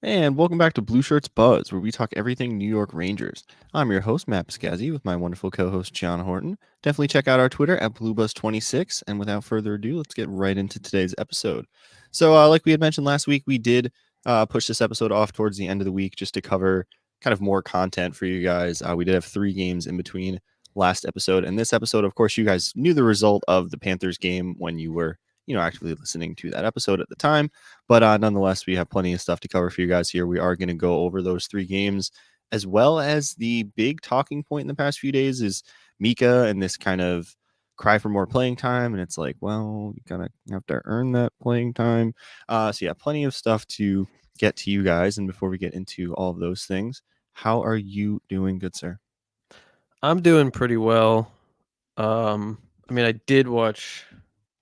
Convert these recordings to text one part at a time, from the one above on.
And welcome back to Blue Shirts Buzz, where we talk everything New York Rangers. I'm your host, Matt Piscazzi, with my wonderful co-host, John Horton. Definitely check out our Twitter at BlueBuzz26. And without further ado, let's get right into today's episode. So, like we had mentioned last week, we did push this episode off towards the end of the week just to cover kind of more content for you guys. We did have 3 games in between last episode and this episode. Of course, you guys knew the result of the Panthers game when you were, actually listening to that episode at the time. But nonetheless, we have plenty of stuff to cover for you guys here. We are going to go over those 3 games, as well as the big talking point in the past few days is Mika and this kind of cry for more playing time. And it's like, well, you kind of have to earn that playing time. So, yeah, plenty of stuff to get to you guys. And before we get into all of those things, how are you doing, good sir? I'm doing pretty well. I did watch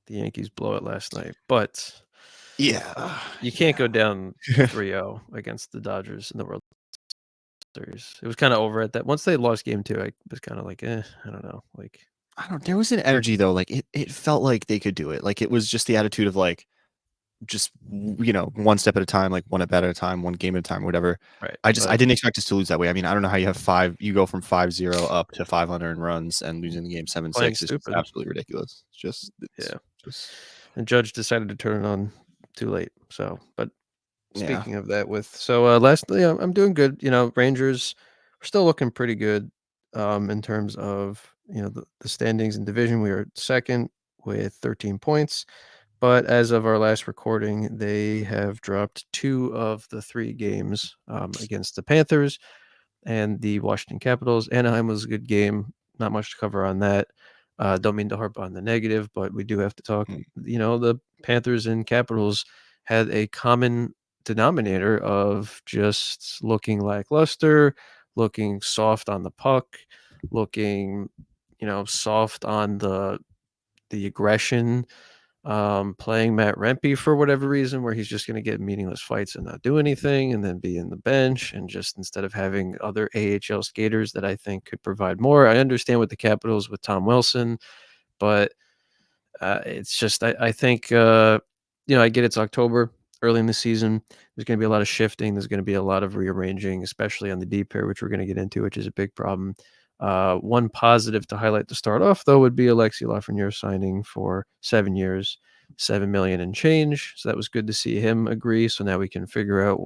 the Yankees blow it last night, but Yeah. you can't go down 3-0 against the Dodgers in the World Series. It was kind of over at that. Once they lost game 2, I was kind of like, I don't know. Like, There was an energy though. Like it felt like they could do it. Like it was just the attitude of like, just one step at a time, like one at bat at a time, one game at a time, whatever. right. I But didn't expect us to lose that way. I mean, I don't know how you go from 5-0 up to 500 runs and losing the game playing 7-6 is just stupid. absolutely ridiculous. It's Yeah. just And Judge decided to turn it on too late. So, but yeah. speaking of that, lastly, I'm doing good. Rangers are still looking pretty good in terms of the standings in division. We are second with 13 points, but as of our last recording, they have dropped 2 of the 3 games against the Panthers and the Washington Capitals. Anaheim was a good game. Not much to cover on that. Don't mean to harp on the negative, but we do have to talk. Mm, The Panthers and Capitals had a common denominator of just looking lackluster, looking soft on the puck, looking, soft on the aggression, playing Matt Rempe for whatever reason, where he's just going to get meaningless fights and not do anything, and then be in the bench, and just instead of having other AHL skaters that I think could provide more. I understand with the Capitals with Tom Wilson, but it's just I think I get it's October, early in the season. There's going to be a lot of shifting. There's going to be a lot of rearranging, especially on the D pair, which we're going to get into, which is a big problem. One positive to highlight to start off, though, would be Alexi Lafreniere signing for 7 years, 7 million and change. So that was good to see him agree. So now we can figure out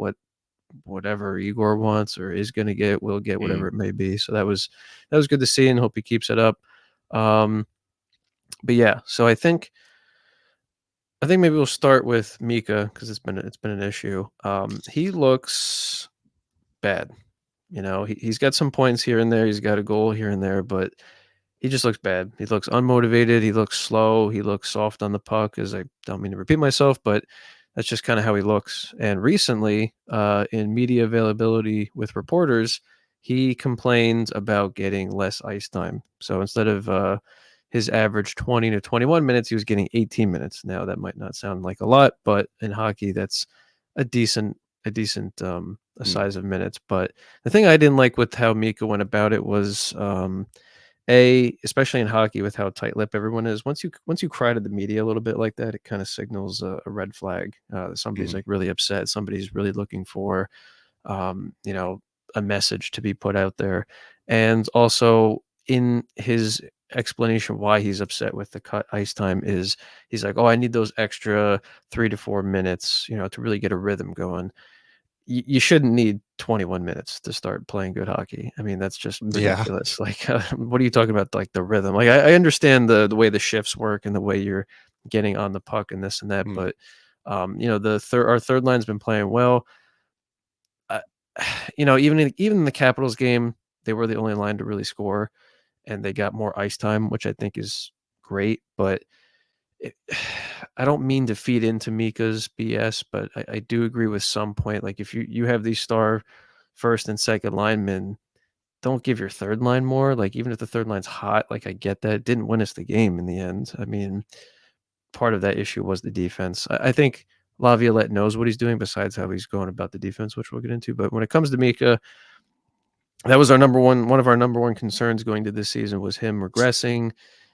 whatever Igor wants or is going to get, will get, mm. whatever it may be. So that was good to see, and hope he keeps it up. But yeah, so I think maybe we'll start with Mika because it's been an issue. He looks bad. He's got some points here and there. He's got a goal here and there, but he just looks bad. He looks unmotivated. He looks slow. He looks soft on the puck. As I don't mean to repeat myself, but that's just kind of how he looks. And recently, in media availability with reporters, he complained about getting less ice time. So instead of his average 20 to 21 minutes, he was getting 18 minutes. Now that might not sound like a lot, but in hockey, that's a decent a Mm. size of minutes. But the thing I didn't like with how Mika went about it was especially in hockey with how tight-lipped everyone is. Once you cry to the media a little bit like that, it kind of signals a red flag. That somebody's Mhm. like really upset. Somebody's really looking for um, you know, a message to be put out there. And also in his explanation why he's upset with the cut ice time is he's like, "Oh, I need those extra 3 to 4 minutes, to really get a rhythm going." You shouldn't need 21 minutes to start playing good hockey. I mean, that's just Yeah. ridiculous. Like, what are you talking about? Like the rhythm? Like, I understand the way the shifts work and the way you're getting on the puck and this and that, Mm. but our third line's been playing well. Uh, even in the Capitals game, they were the only line to really score, and they got more ice time, which I think is great. But it, I don't mean to feed into Mika's BS, but I do agree with some point. Like if you have these star first and second linemen, don't give your third line more. Like even if the third line's hot, like I get that. It didn't win us the game in the end. I mean, part of that issue was the defense. I think Laviolette knows what he's doing besides how he's going about the defense, which we'll get into. But when it comes to Mika, that was one of our number one concerns going to this season was him regressing,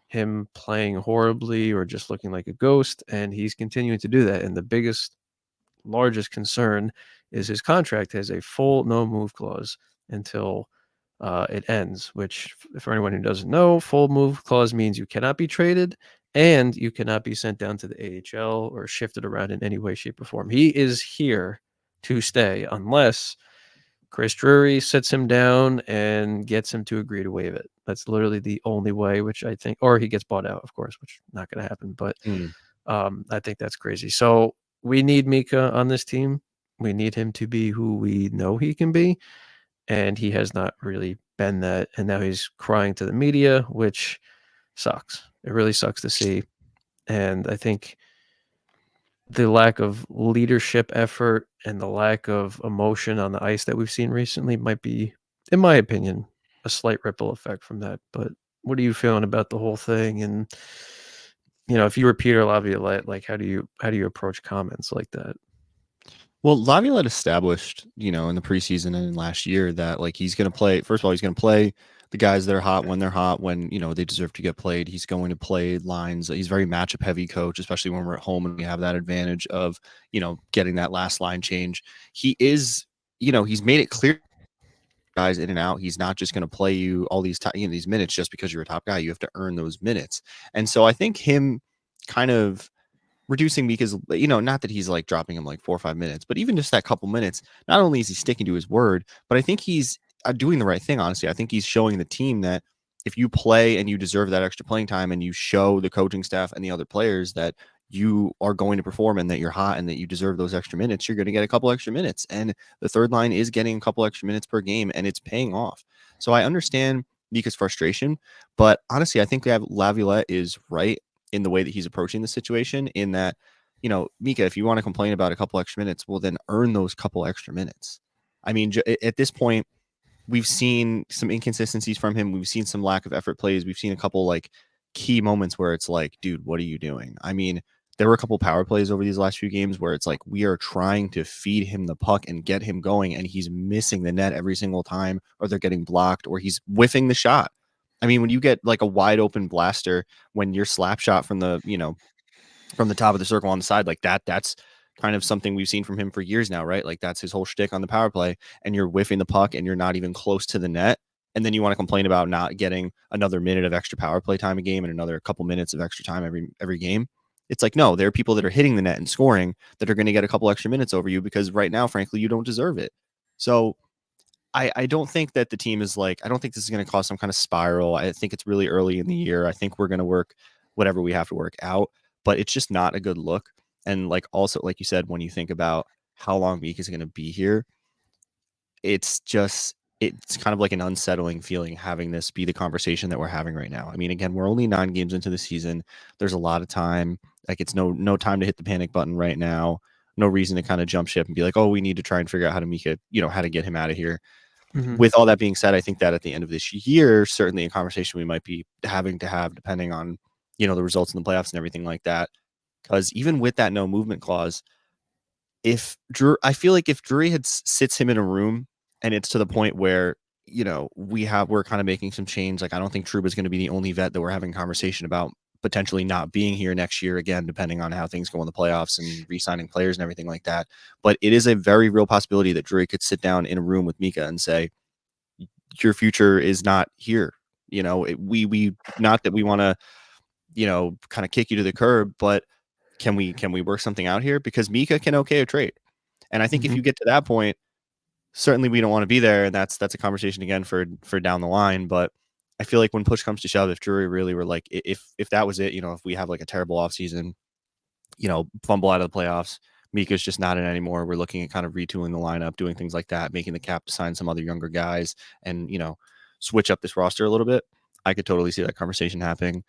him playing horribly or just looking like a ghost, and he's continuing to do that. And the largest concern is his contract has a full no move clause until it ends, which, for anyone who doesn't know, full move clause means you cannot be traded and you cannot be sent down to the AHL or shifted around in any way, shape, or form. He is here to stay unless Chris Drury sits him down and gets him to agree to waive it. That's literally the only way, which I think, or he gets bought out, of course, which is not going to happen. But Mm. I think that's crazy. So we need Mika on this team. We need him to be who we know he can be. And he has not really been that. And now he's crying to the media, which sucks. It really sucks to see. And I think the lack of leadership effort and the lack of emotion on the ice that we've seen recently might be, in my opinion, a slight ripple effect from that. But what are you feeling about the whole thing? And if you were Peter Laviolette, like how do you approach comments like that? Well, Laviolette established, in the preseason and last year that like he's going to play. First of all, he's going to play the guys that are hot when they're hot, when they deserve to get played. He's going to play lines. He's very matchup heavy coach, especially when we're at home and we have that advantage of getting that last line change. He is, he's made it clear guys in and out. He's not just going to play you all these these minutes just because you're a top guy. You have to earn those minutes, and so I think him kind of reducing Mika's, not that he's like dropping him like 4 or 5 minutes, but even just that couple minutes, not only is he sticking to his word, but I think he's doing the right thing, honestly. I think he's showing the team that if you play and you deserve that extra playing time and you show the coaching staff and the other players that you are going to perform and that you're hot and that you deserve those extra minutes, you're going to get a couple extra minutes. And the third line is getting a couple extra minutes per game and it's paying off. So I understand Mika's frustration, but honestly, I think Laviolette is right in the way that he's approaching the situation, in that, Mika, if you want to complain about a couple extra minutes, well, then earn those couple extra minutes. I mean, at this point, we've seen some inconsistencies from him. We've seen some lack of effort plays. We've seen a couple like key moments where it's like, dude, what are you doing? I mean, there were a couple power plays over these last few games where it's like we are trying to feed him the puck and get him going, and he's missing the net every single time, or they're getting blocked, or he's whiffing the shot. I mean, when you get like a wide open blaster, when your slap shot from from the top of the circle on the side, like that's kind of something we've seen from him for years now, right? Like that's his whole shtick on the power play, and you're whiffing the puck and you're not even close to the net. And then you want to complain about not getting another minute of extra power play time a game and another couple minutes of extra time every game. It's like, no, there are people that are hitting the net and scoring that are going to get a couple extra minutes over you because right now, frankly, you don't deserve it. So I don't think that the team is like, I don't think this is going to cause some kind of spiral. I think it's really early in the year. I think we're going to work whatever we have to work out, but it's just not a good look. And like, also, like you said, when you think about how long Meek is going to be here, it's kind of like an unsettling feeling having this be the conversation that we're having right now. I mean, again, we're only 9 games into the season. There's a lot of time. Like it's no time to hit the panic button right now. No reason to kind of jump ship and be like, oh, we need to try and figure out how to make it, how to get him out of here. Mhm. With all that being said, I think that at the end of this year, certainly a conversation we might be having to have, depending on, the results in the playoffs and everything like that. Because even with that no movement clause, I feel like if Drury sits him in a room and it's to the point where, we're kind of making some change. Like, I don't think Trouba's going to be the only vet that we're having a conversation about potentially not being here next year again, depending on how things go in the playoffs and re-signing players and everything like that. But it is a very real possibility that Drury could sit down in a room with Mika and say, your future is not here. We not that we want to, kind of kick you to the curb, but can we work something out here? Because Mika can okay a trade. And I think if Mhm. you get to that point, certainly we don't want to be there. And that's a conversation again for down the line. But I feel like when push comes to shove, if Drury really were like, if that was it, if we have like a terrible offseason, fumble out of the playoffs, Mika's just not in anymore. We're looking at kind of retooling the lineup, doing things like that, making the cap to sign some other younger guys and, switch up this roster a little bit. I could totally see that conversation happening.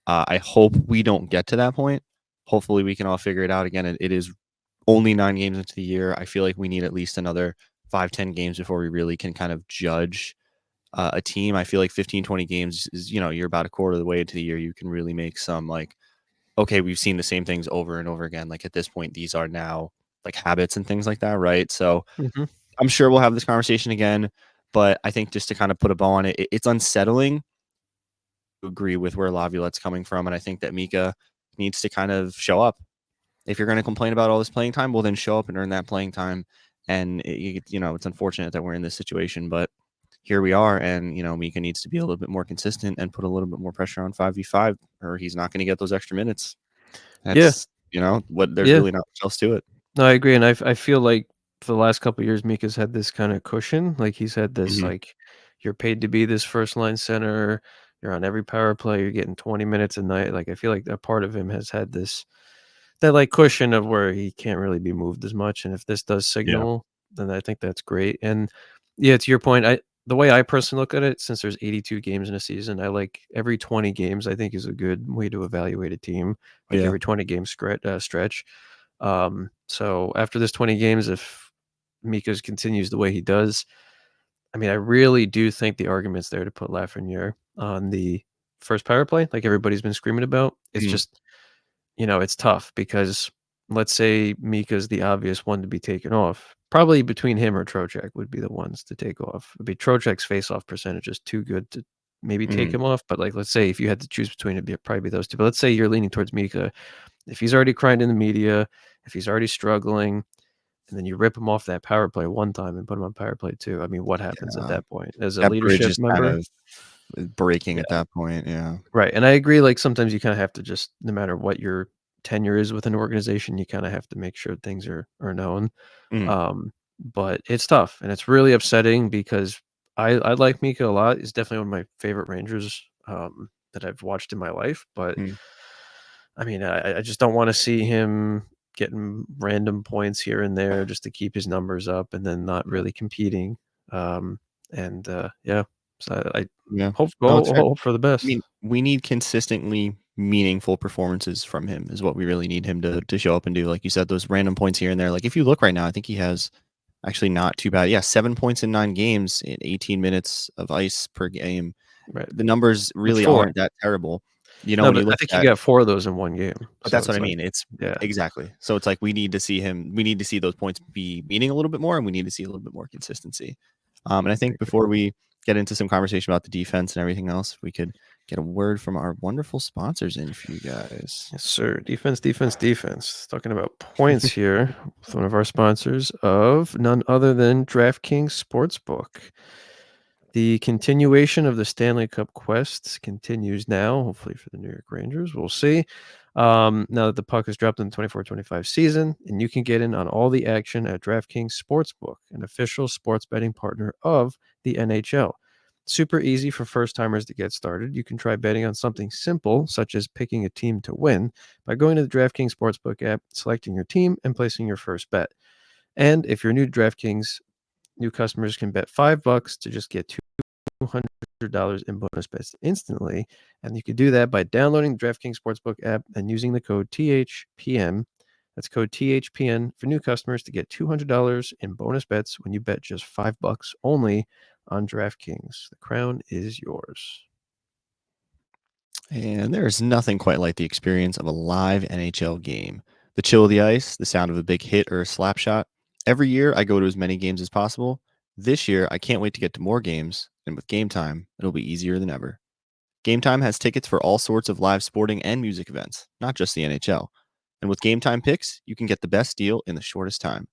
I hope we don't get to that point. Hopefully we can all figure it out. Again, it is only 9 games into the year. I feel like we need at least another 5-10 games before we really can kind of judge a team. I feel like 15-20 games is, you're about a quarter of the way into the year. You can really make some like, okay, we've seen the same things over and over again. Like at this point, these are now like habits and things like that, right? So Mhm. I'm sure we'll have this conversation again, but I think just to kind of put a bow on it, it's unsettling to agree with where Laviolette's coming from. And I think that Mika needs to kind of show up. If you're going to complain about all this playing time, well, then show up and earn that playing time And it's unfortunate that we're in this situation, but here we are. And Mika needs to be a little bit more consistent and put a little bit more pressure on 5v5, or he's not going to get those extra minutes. Yeah, That's what there's yeah. really not much else to it. No, I agree, and I feel like for the last couple of years, Mika's had this kinda cushion, like, he's had this, Hmm. like, "You're paid to be this first line center, you're on every power play, you're getting 20 minutes a night," like, I feel like that part of him has had this that, like, cushion of where he can't really be moved as much, and if this does Yeah. signal, then I think that's great, and, yeah, to your point, the way I personally look at it, since there's 82 games in a season, I like every 20 games, I think, is a good way to evaluate a team, like, Yeah. every 20 game stretch. So after this 20 games, if Mika's continues the way he does, I mean, I really do think the argument's there to put Lafreniere on the first power play, like everybody's been screaming about. It's Mhm. just, it's tough because let's say Mika's the obvious one to be taken off. Probably between him or Trocheck would be the ones to take off. I mean, Trocheck's face-off percentage is too good to maybe take Mhm. him off. But like, let's say if you had to choose between, probably be those two. But let's say you're leaning towards Mika. If he's already crying in the media, if he's already struggling, and then you rip him off that power play one time and put him on power play 2, I mean, what happens at Yeah. that point? As a That bridge leadership is kind member? of breaking Yeah, at that point. Yeah. right, and I agree, like, sometimes you kinda have to just no matter what your tenure is with an organization, you kinda have to make sure things are known, Mhm. but it's tough, and it's really upsetting because I like Mika a lot. He's definitely one of my favorite Rangers, that I've watched in my life, but Mhm. I mean, I just don't wanna see him getting random points here and there just to keep his numbers up and then not Yeah. really competing, um, and, yeah, so I Yeah. hope No, it's fair. hope for the I best. mean, we need consistently meaningful performances from him is what we really need him to show up and do. Like you said, those random points here and there. Like if you look right now, I think he has actually not too bad. Yeah, 7 points in 9 games in 18 minutes of ice per game. Right. The numbers It's really 4. aren't that terrible. No, When but you I look think he at got 4 of those in 1 game, But so that's what it's I like mean. It's yeah, exactly. So it's like we need to see him. We need to see those points be meaning a little bit more, and we need to see a little bit more consistency. And I I think agree. before we get into some conversation about the defense and everything else, we could get a word from our wonderful sponsors in for you guys. Yes, sir. Defense, defense, defense. Talking about points here with one of our sponsors of none other than DraftKings Sportsbook. The continuation of the Stanley Cup quest continues now, hopefully for the New York Rangers. We'll see. Now that the puck has dropped in the 24-25 season, and you can get in on all the action at DraftKings Sportsbook, an official sports betting partner of the NHL. Super easy for first timers to get started. You can try betting on something simple, such as picking a team to win, by going to the DraftKings Sportsbook app, selecting your team, and placing your first bet. And if you're new to DraftKings, new customers can bet $5 to just get $200 in bonus bets instantly. And you can do that by downloading the DraftKings Sportsbook app and using the code THPN. That's code THPN for new customers to get $200 in bonus bets when you bet just $5 only on DraftKings. The crown is yours. And there is nothing quite like the experience of a live NHL game. The chill of the ice, the sound of a big hit or a slap shot. Every year, I go to as many games as possible. This year, I can't wait to get to more games, and with Game Time, it'll be easier than ever. Game Time has tickets for all sorts of live sporting and music events, not just the NHL. And with Game Time picks, you can get the best deal in the shortest time.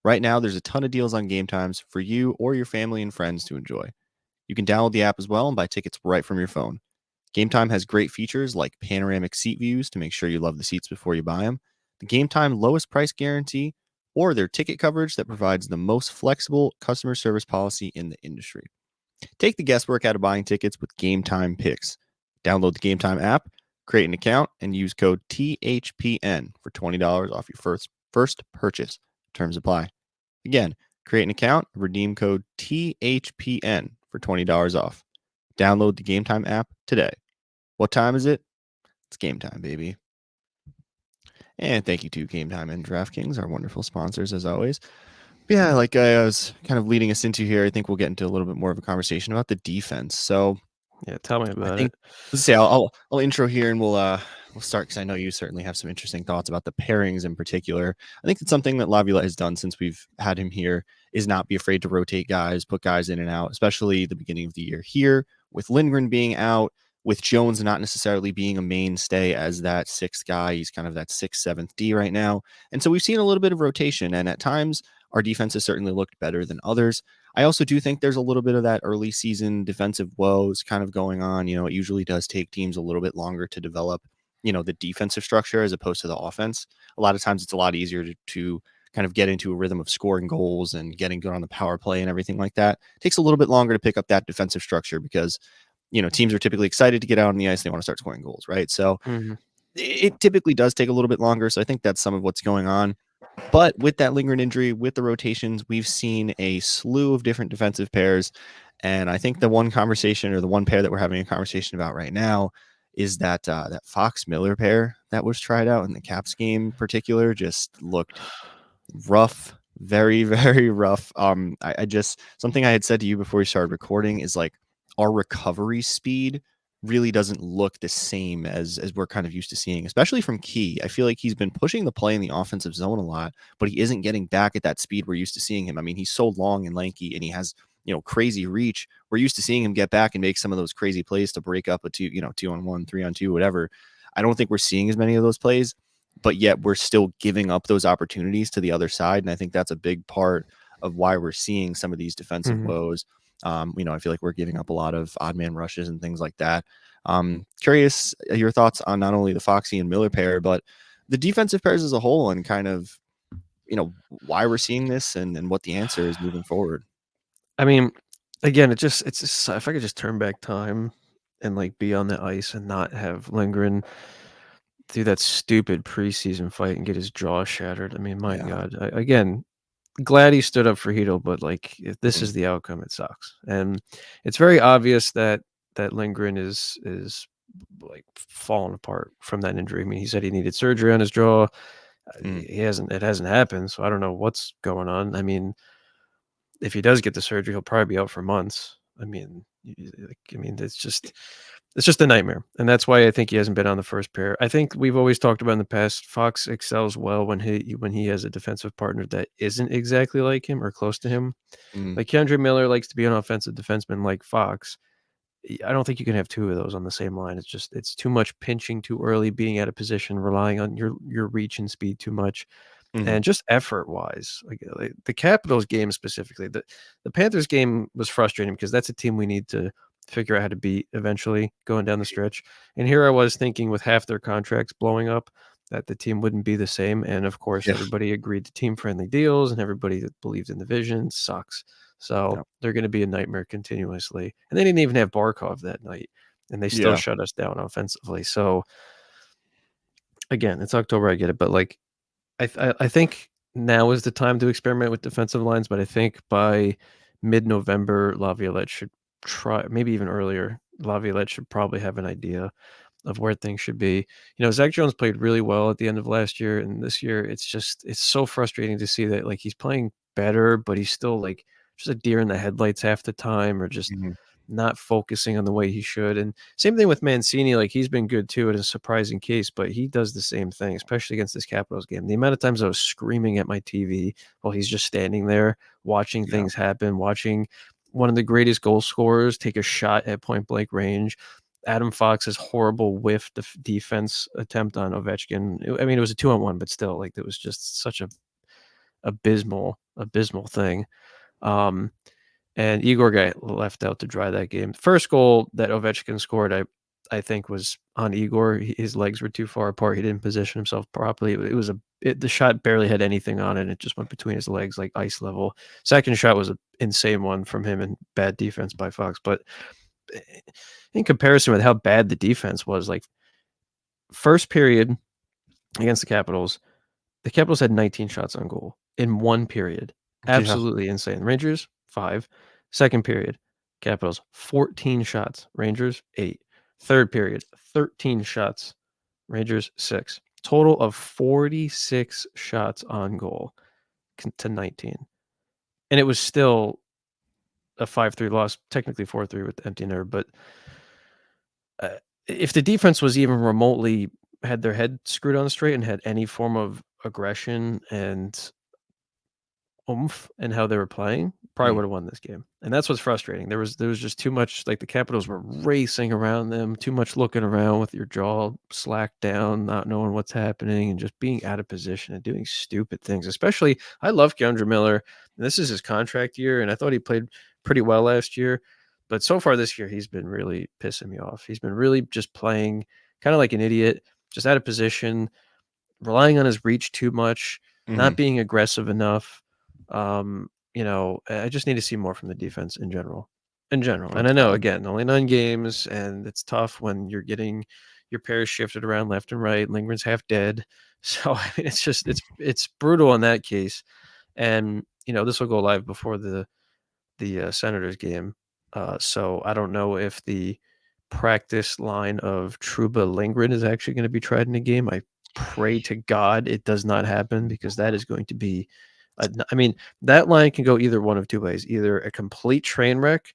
Right now, there's a ton of deals on Game Times for you or your family and friends to enjoy. You can download the app as well and buy tickets right from your phone. Game Time has great features like panoramic seat views to make sure you love the seats before you buy them, the Game Time lowest price guarantee, or their ticket coverage that provides the most flexible customer service policy in the industry. Take the guesswork out of buying tickets with Game Time Picks. Download the Game Time app, create an account, and use code THPN for $20 off your first purchase. Terms apply. Again, create an account, redeem code THPN for $20 off. Download the Game Time app today. What time is it? It's game time, baby. And thank you to Game Time and DraftKings, our wonderful sponsors, as always. Yeah, like I was kind of leading us into here, I think we'll get into a little bit more of a conversation about the defense. So Yeah, tell me I about think it. let's say I'll intro here and we'll start because I know you certainly have some interesting thoughts about the pairings in particular. I think it's something that Laviolette has done since we've had him here is not be afraid to rotate guys, put guys in and out, especially the beginning of the year here with Lindgren being out, with Jones not necessarily being a mainstay as that sixth guy. He's kind of that sixth, seventh D right now. And so we've seen a little bit of rotation. And at times our defense has certainly looked better than others. I also do think there's a little bit of that early season defensive woes kind of going on. It usually does take teams a little bit longer to develop, the defensive structure as opposed to the offense. A lot of times it's a lot easier to kind of get into a rhythm of scoring goals and getting good on the power play and everything like that. It takes a little bit longer to pick up that defensive structure because, teams are typically excited to get out on the ice. They want to start scoring goals, right? So Mhm. it typically does take a little bit longer. So I think that's some of what's going on. But with that lingering injury, with the rotations, we've seen a slew of different defensive pairs. And I think the one conversation or the one pair that we're having a conversation about right now is that Fox Miller pair that was tried out in the Caps game in particular just looked rough, very, very rough. I just something I had said to you before we started recording is like our recovery speed really doesn't look the same as we're kind of used to seeing, especially from Key. I feel like he's been pushing the play in the offensive zone a lot, but he isn't getting back at that speed we're used to seeing him. I mean, he's so long and lanky and he has, crazy reach. We're used to seeing him get back and make some of those crazy plays to break up a 2-on-1, 3-on-2, whatever. I don't think we're seeing as many of those plays, but yet we're still giving up those opportunities to the other side. And I think that's a big part of why we're seeing some of these defensive Mhm. woes. I feel like we're giving up a lot of odd man rushes and things like that. Curious your thoughts on not only the Foxy and Miller pair, but the defensive pairs as a whole and kind of, why we're seeing this and what the answer is moving forward. I mean, again, it's just if I could just turn back time and, like, be on the ice and not have Lindgren through that stupid preseason fight and get his jaw shattered. I mean, my Yeah. god. Again, glad he stood up for Hito, but, like, if this Mhm. is the outcome, it sucks. And it's very obvious that Lindgren is, like, falling apart from that injury. I mean, he said he needed surgery on his jaw. Mm. It hasn't happened, so I don't know what's going on. I mean, if he does get the surgery, he'll probably be out for months. I mean, it's just a nightmare, and that's why I think he hasn't been on the first pair. I think we've always talked about in the past, Fox excels well when he has a defensive partner that isn't exactly like him or close to him. Mm. Like Kendra Miller likes to be an offensive defenseman like Fox. I don't think you can have two of those on the same line. It's too much pinching too early, being out of position, relying on your reach and speed too much. Mhm. And just effort-wise, like, the Capitals game specifically, the Panthers game was frustrating because that's a team we need to figure out how to beat eventually going down the stretch. And here I was thinking with half their contracts blowing up that the team wouldn't be the same. And of course, Yeah. everybody agreed to team-friendly deals and everybody that believed in the vision sucks. So Yeah. they're going to be a nightmare continuously. And they didn't even have Barkov that night, and they still Yeah. shut us down offensively. So again, it's October, I get it, but like I think now is the time to experiment with defensive lines, but I think by mid-November, Laviolette should try, maybe even earlier. Laviolette should probably have an idea of where things should be. Zach Jones played really well at the end of last year, and this year it's so frustrating to see that, like, he's playing better, but he's still like just a deer in the headlights half the time, or just Mhm. not focusing on the way he should. And same thing with Mancini, like, he's been good too in a surprising case, but he does the same thing, especially against this Capitals game. The amount of times I was screaming at my TV while he's just standing there watching Yeah. things happen, watching one of the greatest goal scorers take a shot at point blank range. Adam Fox's horrible whiff defense attempt on Ovechkin. I mean, it was a 2-on-1, but still, like, it was just such a abysmal thing. Um, and Igor got left out to dry that game. First goal that Ovechkin scored, I think, was on Igor. His legs were too far apart. He didn't position himself properly. The shot barely had anything on it. It just went between his legs like ice level. Second shot was an insane one from him and bad defense by Fox. But eh, in comparison with how bad the defense was, like, first period against the Capitals had 19 shots on goal in one period. Yeah. Absolutely insane. Rangers, 5. Second period, Capitals, 14 shots. Rangers, 8. Third period, 13 shots. Rangers, 6. Total of 46 shots on goal to 19. And it was still a 5-3 loss, technically 4-3 with the empty netter. But uh, if the defense was even remotely had their head screwed on straight and had any form of aggression and oomph in how they were playing, probably Mm. would have won this game. And that's what's frustrating. There was just too much, like, the Capitals were racing around them, too much looking around with your jaw slacked down, not knowing what's happening, and just being out of position and doing stupid things. Especially, I love Keandre Miller. And this is his contract year, and I thought he played pretty well last year. But so far this year, he's been really pissing me off. He's been really just playing kind of like an idiot, just out of position, relying on his reach too much, not Mhm. being aggressive enough. I just need to see more from the defense in general. In general. And I That's know, valid. again, only 9 games, and it's tough when you're getting your pairs shifted around left and right. Lingren's half dead. So I mean, it's brutal in that case. And this will go live before the Senators game. So I don't know if the practice line of Truba Lindgren is actually going to be tried in a game. I pray to God it does not happen, because that is going to be. I mean, that line can go either one of two ways: either a complete train wreck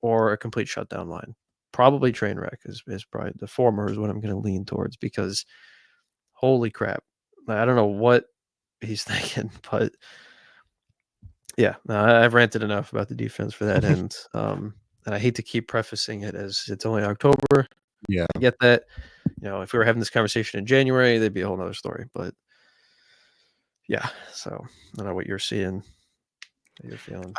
or a complete shutdown line. Probably train wreck is probably the former is what I'm going to lean towards, because holy crap, I don't know what he's thinking, but yeah, no, I've ranted enough about the defense for that end. And I hate to keep prefacing it as it's only October. Yeah. I get that. If we were having this conversation in January, there'd be a whole nother story. But yeah, so I don't know what you're seeing, what you're feeling.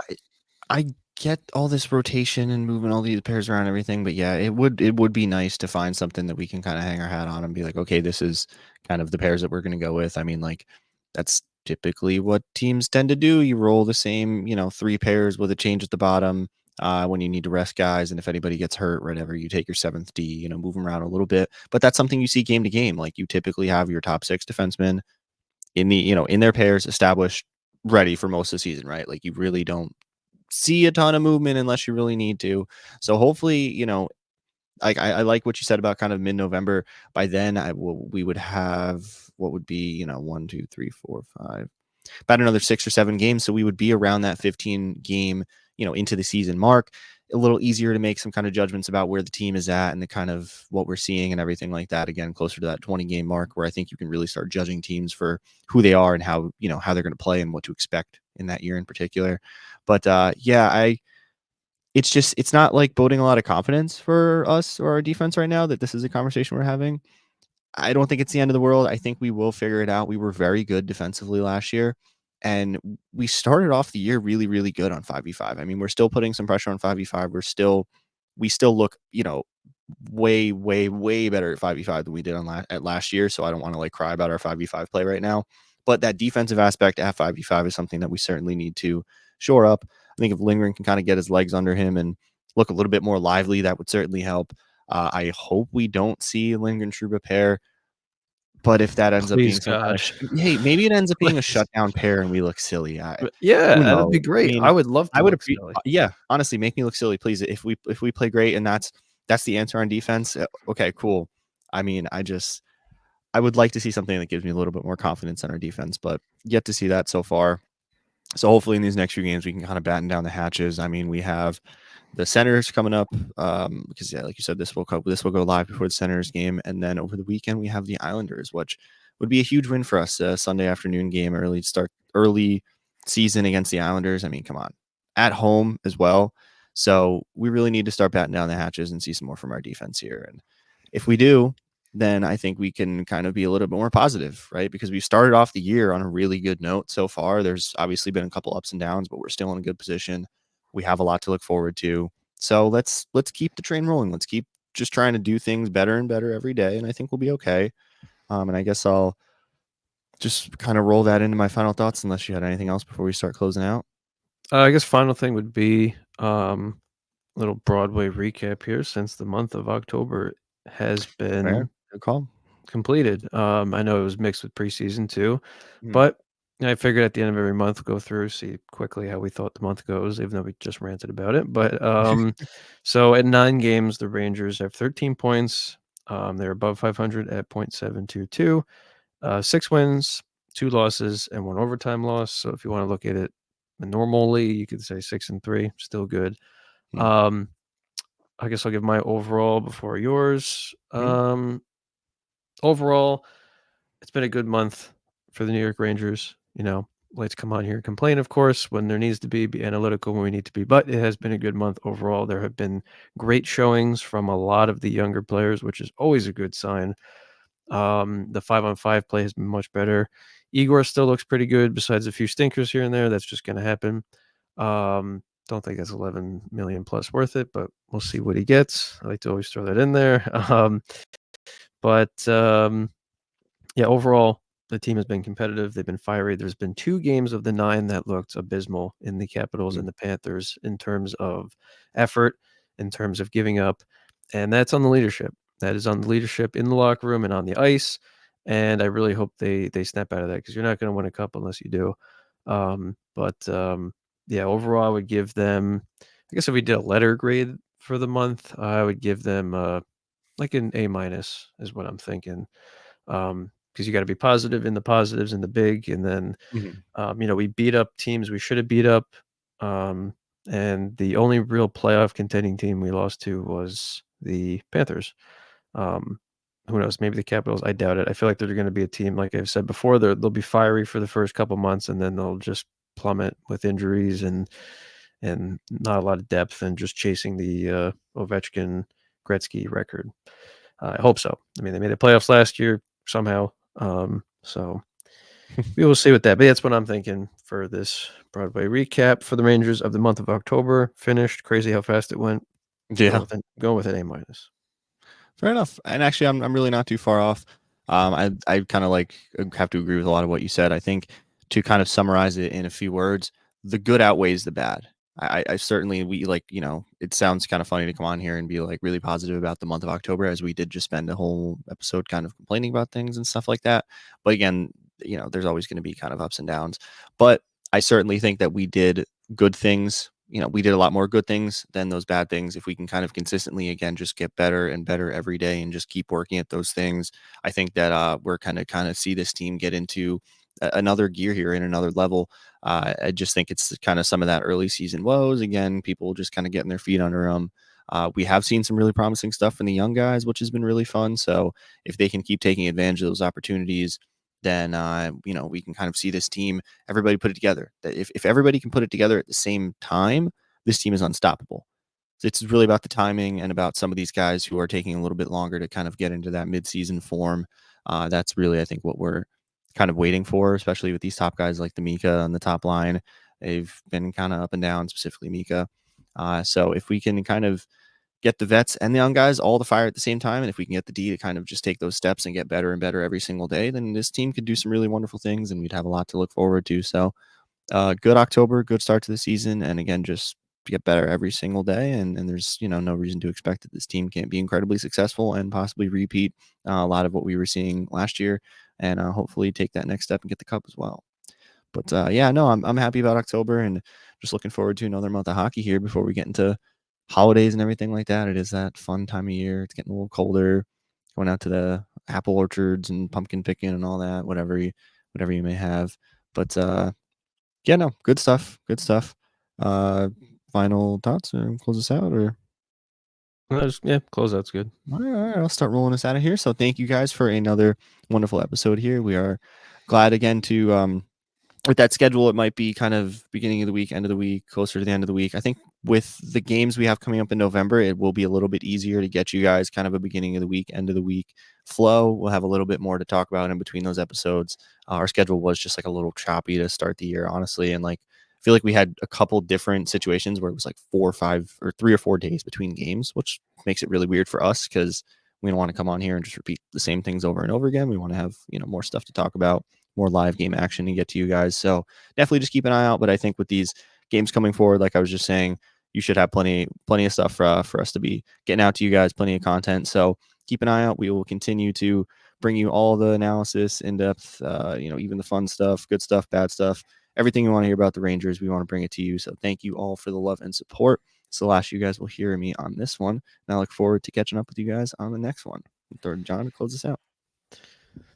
I get all this rotation and moving all these pairs around and everything, but yeah, it would be nice to find something that we can kind of hang our hat on and be like, okay, this is kind of the pairs that we're going to go with. I mean, like that's typically what teams tend to do. You roll the same, three pairs with a change at the bottom when you need to rest guys, and if anybody gets hurt, whatever, you take your seventh D, move them around a little bit. But that's something you see game to game. Like you typically have your top six defensemen in in their pairs established, ready for most of the season, right? Like you really don't see a ton of movement unless you really need to. So hopefully, like I like what you said about kind of mid-November. By then, we would have what would be one, two, three, four, five, about another 6 or 7 games. So we would be around that 15 game, into the season mark. A little easier to make some kind of judgments about where the team is at and the kind of what we're seeing and everything like that. Again, closer to that 20 game mark where I think you can really start judging teams for who they are and how they're going to play and what to expect in that year in particular. But yeah, it's not like boding a lot of confidence for us or our defense right now that this is a conversation we're having. I don't think it's the end of the world. I think we will figure it out. We were very good defensively last year, and we started off the year really, really good on 5v5. I mean, we're still putting some pressure on 5v5. We still look, way, way, way better at 5v5 than we did at last year. So I don't want to like cry about our 5v5 play right now. But that defensive aspect at 5v5 is something that we certainly need to shore up. I think if Lindgren can kind of get his legs under him and look a little bit more lively, that would certainly help. I hope we don't see Lindgren Trouba pair, but if that ends up Please, being some kind God. of hey, maybe it ends up being a Please. shutdown pair and we look silly. Yeah, Who that'd be knows? I great. mean, I would love I to would look appre silly. yeah, honestly, make me look silly, please. If we play great and that's the answer on defense, okay, cool. I mean, I would like to see something that gives me a little bit more confidence in our defense, but yet to see that so far. So hopefully in these next few games we can kind of batten down the hatches. I mean, we have the Senators coming up because yeah, like you said, this will go live before the Senators game, and then over the weekend we have the Islanders, which would be a huge win for us. Sunday afternoon game, early season against the Islanders. I mean, come on, at home as well. So we really need to start batting down the hatches and see some more from our defense here. And if we do, then I think we can kind of be a little bit more positive, right? Because we started off the year on a really good note so far. There's obviously been a couple ups and downs, but we're still in a good position. We have a lot to look forward to. So let's keep the train rolling. Let's keep just trying to do things better and better every day, and I think we'll be okay. And I guess I'll just kind of roll that into my final thoughts, unless you had anything else before we start closing out. I guess final thing would be little Broadway recap here, since the month of October has Fair, been good call. completed. I know it was mixed with preseason too, Mm. but I figured at the end of every month, go through, see quickly how we thought the month goes, even though we just ranted about it. But so at 9 games, the Rangers have 13 points. They're above 500 at .722. 6 wins, 2 losses, and 1 overtime loss. So if you want to look at it normally, you could say 6-3, still good. Mm. Um, I guess I'll give my overall before yours. Mm. Overall, it's been a good month for the New York Rangers. like to come on here and complain, of course, when there needs to be analytical when we need to be. But it has been a good month overall. There have been great showings from a lot of the younger players, which is always a good sign. The 5-on-5 play has been much better. Igor still looks pretty good, besides a few stinkers here and there. That's just going to happen. Don't think that's 11 million plus worth it, but we'll see what he gets. I like to always throw that in there. But yeah, overall, the team has been competitive. They've been fiery. There's been 2 games of the 9 that looked abysmal in the Capitals and the Panthers in terms of effort, in terms of giving up, and that's on the leadership. That is on the leadership in the locker room and on the ice, and I really hope they snap out of that because you're not gonna win a cup unless you do. But yeah, overall, I would give them, I guess if we did a letter grade for the month, I would give them, like an A minus is what I'm thinking. Because you got to be positive in the positives and the big, and then Mhm. we beat up teams we should have beat up, um, and the only real playoff contending team we lost to was the Panthers. Um, who knows? Maybe the Capitals. I doubt it. I feel like they're going to be a team, like I've said before. They'll be fiery for the first couple months, and then they'll just plummet with injuries and not a lot of depth, and just chasing the Ovechkin Gretzky record. I hope so. I mean, they made the playoffs last year somehow. So we will see with that. But that's what I'm thinking for this Broadway recap for the Rangers of the month of October. Finished. Crazy how fast it went. Yeah. Going with an A minus. Fair enough. And actually, I'm really not too far off. I kind of like have to agree with a lot of what you said. I think to kind of summarize it in a few words, the good outweighs the bad. I certainly we like it sounds kind of funny to come on here and be like really positive about the month of October as we did just spend a whole episode kind of complaining about things and stuff like that. But again, there's always going to be kind of ups and downs. But I certainly think that we did good things. We did a lot more good things than those bad things. If we can kind of consistently, again, just get better and better every day and just keep working at those things, I think that we're kind of see this team get into another gear here in another level. I just think it's kind of some of that early season woes. Again, people just kind of getting their feet under them. We have seen some really promising stuff from the young guys, which has been really fun. So if they can keep taking advantage of those opportunities, then we can kind of see this team, everybody put it together. That if everybody can put it together at the same time, this team is unstoppable. It's really about the timing and about some of these guys who are taking a little bit longer to kind of get into that midseason form. That's really, I think, what we're kind of waiting for, especially with these top guys like the Mika on the top line. They've been kind of up and down, specifically Mika. So if we can kind of get the vets and the young guys all to fire at the same time, and if we can get the D to kind of just take those steps and get better and better every single day, then this team could do some really wonderful things, and we'd have a lot to look forward to. So, good October, good start to the season, and again, just get better every single day. And there's no reason to expect that this team can't be incredibly successful and possibly repeat a lot of what we were seeing last year, and hopefully take that next step and get the cup as well. But yeah, no, I'm happy about October and just looking forward to another month of hockey here before we get into holidays and everything like that. It is that fun time of year. It's getting a little colder. Going out to the apple orchards and pumpkin picking and all that, whatever you may have. But yeah, no, good stuff. Good stuff. Uh, Final thoughts or close us out or Yeah, closeout's good. all right, I'll start rolling us out of here. So thank you guys for another wonderful episode here. We are glad again to with that schedule, it might be kind of beginning of the week, end of the week, closer to the end of the week. I think with the games we have coming up in November, it will be a little bit easier to get you guys kind of a beginning of the week, end of the week flow. We'll have a little bit more to talk about in between those episodes. Our schedule was just like a little choppy to start the year, honestly. And like, I feel like we had a couple different situations where it was like 4 or 5 or 3 or 4 days between games, which makes it really weird for us because we don't want to come on here and just repeat the same things over and over again. We want to have, more stuff to talk about, more live game action to get to you guys. So definitely just keep an eye out. But I think with these games coming forward, like I was just saying, you should have plenty of stuff for us to be getting out to you guys, plenty of content. So keep an eye out. We will continue to bring you all the analysis, in depth, even the fun stuff, good stuff, bad stuff, everything you want to hear about the Rangers. We want to bring it to you. So thank you all for the love and support. It's the last you guys will hear me on this one. And I look forward to catching up with you guys on the next one. John, to close us out.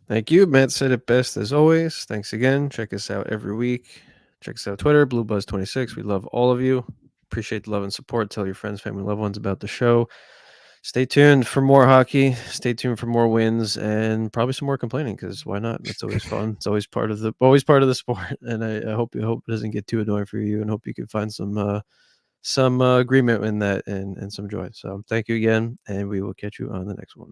Thank you. Matt said it best as always. Thanks again. Check us out every week. Check us out Twitter, BlueBuzz26. We love all of you. Appreciate the love and support. Tell your friends, family, loved ones about the show. Stay tuned for more hockey. Stay tuned for more wins and probably some more complaining because why not? That's always fun. It's always part of the sport. And I hope it doesn't get too annoying for you, and hope you can find some agreement in that and some joy. So thank you again, and we will catch you on the next one.